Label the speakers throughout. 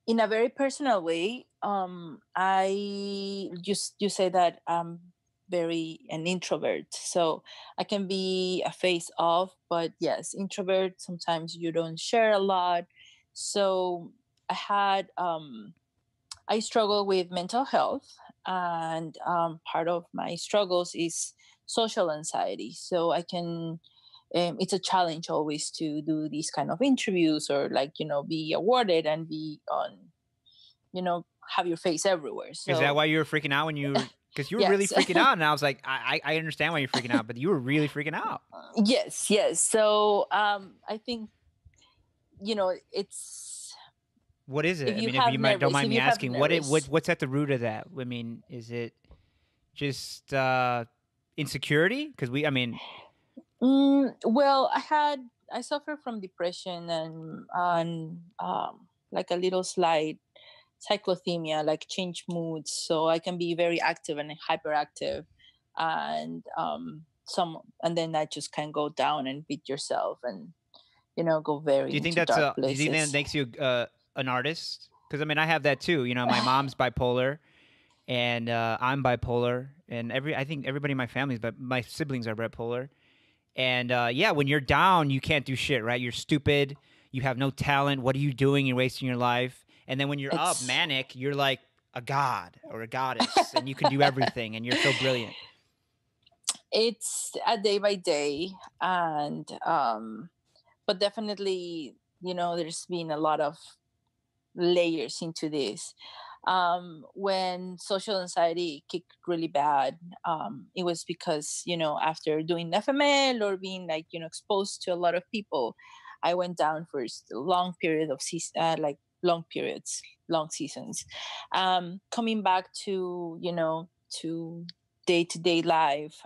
Speaker 1: in a very personal way, I just you say that I'm very an introvert, so I can be a face off, but yes, introvert. Sometimes you don't share a lot. So I had I struggle with mental health, and part of my struggles is social anxiety. So I can, it's a challenge always to do these kind of interviews or like, be awarded and be on, have your face everywhere.
Speaker 2: Is that
Speaker 1: So,
Speaker 2: why you were freaking out when you were? Because you were really
Speaker 1: yes.
Speaker 2: freaking out, and I was like, I understand why you're freaking out, but you were really freaking out.
Speaker 1: Yes, yes. So I think, it's,
Speaker 2: What is it?
Speaker 1: if
Speaker 2: I
Speaker 1: you
Speaker 2: mean, if
Speaker 1: have
Speaker 2: you might don't
Speaker 1: nervous,
Speaker 2: mind
Speaker 1: if
Speaker 2: me
Speaker 1: you have
Speaker 2: asking,
Speaker 1: nervous.
Speaker 2: what's at the root of that? I mean, is it just insecurity? Because I mean,
Speaker 1: Well, I suffer from depression and like a little slight cyclothymia, like change moods. So I can be very active and hyperactive, and then that just can go down and beat yourself and go very into dark
Speaker 2: do you think that
Speaker 1: places.
Speaker 2: makes you an artist? Because I mean, I have that too. You know, my mom's bipolar, and I'm bipolar, and I think everybody in my family is, but my siblings are bipolar. And yeah, when you're down, you can't do shit, right? You're stupid. You have no talent. What are you doing? You're wasting your life. And then when you're up,
Speaker 1: It's
Speaker 2: manic, you're like a god or a goddess, and you can do everything, and you're so brilliant.
Speaker 1: it's a day by day, and but definitely, there's been a lot of layers into this. When social anxiety kicked really bad, it was because, after doing FML or being like, exposed to a lot of people, I went down for a long period of like long periods, long seasons. Coming back to, to day to day life,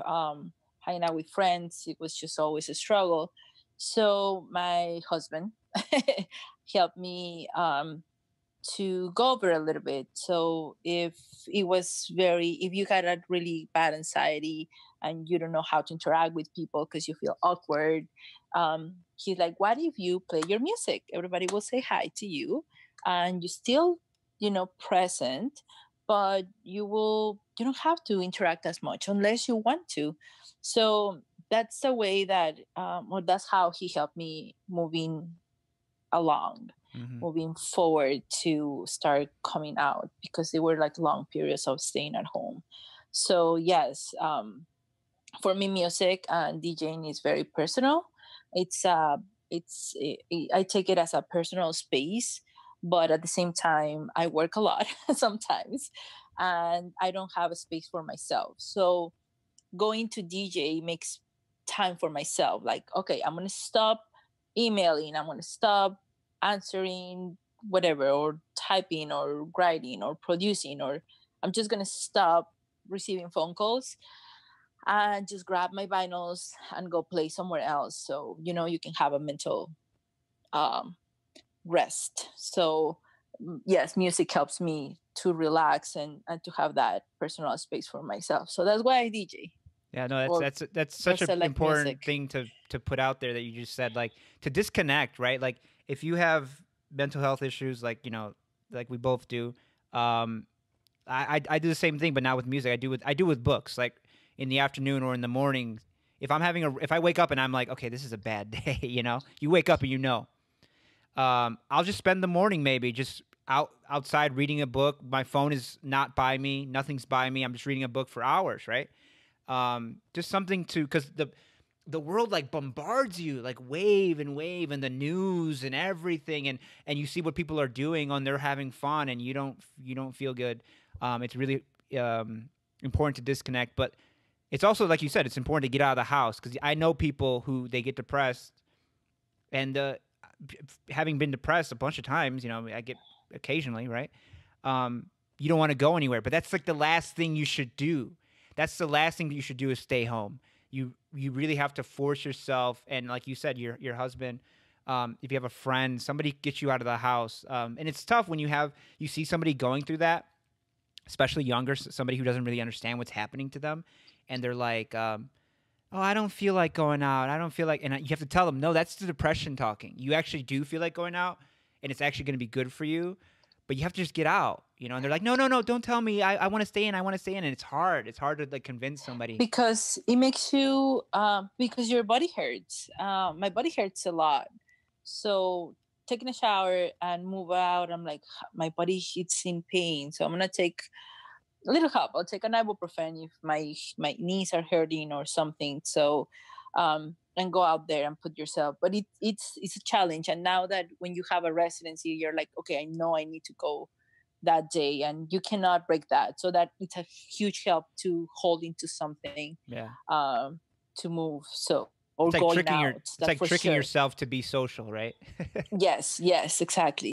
Speaker 1: hanging out with friends, it was just always a struggle. So my husband helped me to go over a little bit. So if you had a really bad anxiety and you don't know how to interact with people because you feel awkward, he's like, what if you play your music? Everybody will say hi to you and you still, present, but you don't have to interact as much unless you want to. So that's the way that, or that's how he helped me along
Speaker 2: Hmm.
Speaker 1: moving forward to start coming out, because they were like long periods of staying at home. So yes, for me, music and DJing is very personal. It's uh it's i take it as a personal space, but at the same time I work a lot sometimes, and I don't have a space for myself. So going to DJ makes time for myself. Like, okay, I'm gonna stop emailing, I'm gonna stop answering whatever, or typing, or writing, or producing, or I'm just gonna stop receiving phone calls and just grab my vinyls and go play somewhere else. So, you can have a mental um, rest. So, yes, music helps me to relax and to have that personal space for myself. So that's why I DJ
Speaker 2: Yeah, no,
Speaker 1: or
Speaker 2: that's
Speaker 1: or
Speaker 2: such an
Speaker 1: select
Speaker 2: important
Speaker 1: music.
Speaker 2: thing to put out there that you just said, like to disconnect, right? Like if you have mental health issues, like like we both do, um, I do the same thing, but not with music. I do with books. Like in the afternoon or in the morning, if I wake up and I'm like, okay, this is a bad day, you wake up and I'll just spend the morning maybe just outside reading a book. My phone is not by me, nothing's by me. I'm just reading a book for hours, right? Just something to because the world like bombards you like wave and the news and everything and you see what people are doing and they're having fun and you don't feel good. It's really important to disconnect, but it's also like you said, it's important to get out of the house because I know people who they get depressed and having been depressed a bunch of times, I get occasionally, right? You don't want to go anywhere, but that's like the last thing you should do. That's the last thing that you should do is stay home. You really have to force yourself, and like you said, your husband. If you have a friend, somebody gets you out of the house, and it's tough when you see somebody going through that, especially younger, somebody who doesn't really understand what's happening to them, and they're like, "Oh, I don't feel like going out. I don't feel like," and you have to tell them, "No, that's the depression talking. You actually do feel like going out, and it's actually going to be good for you." but you have to just get out, and they're like, no, no, no, don't tell me. I want to stay in. I want to stay in. And it's hard. It's hard to like convince somebody.
Speaker 1: Because it makes you because your body hurts. My body hurts a lot, so taking a shower and move out, I'm like, my body it's in pain, so I'm gonna take a little help. I'll take an ibuprofen if my knees are hurting or something. So and go out there and put yourself, but it's a challenge. And now that when you have a residency, you're like, okay, I know I need to go that day, and you cannot break that. So that it's a huge help to hold into something,
Speaker 2: Yeah.
Speaker 1: to move. So or
Speaker 2: It's like
Speaker 1: going
Speaker 2: tricking
Speaker 1: out.
Speaker 2: it's
Speaker 1: That's
Speaker 2: like
Speaker 1: for
Speaker 2: tricking
Speaker 1: sure.
Speaker 2: yourself to be social, right?
Speaker 1: Yes, yes, exactly.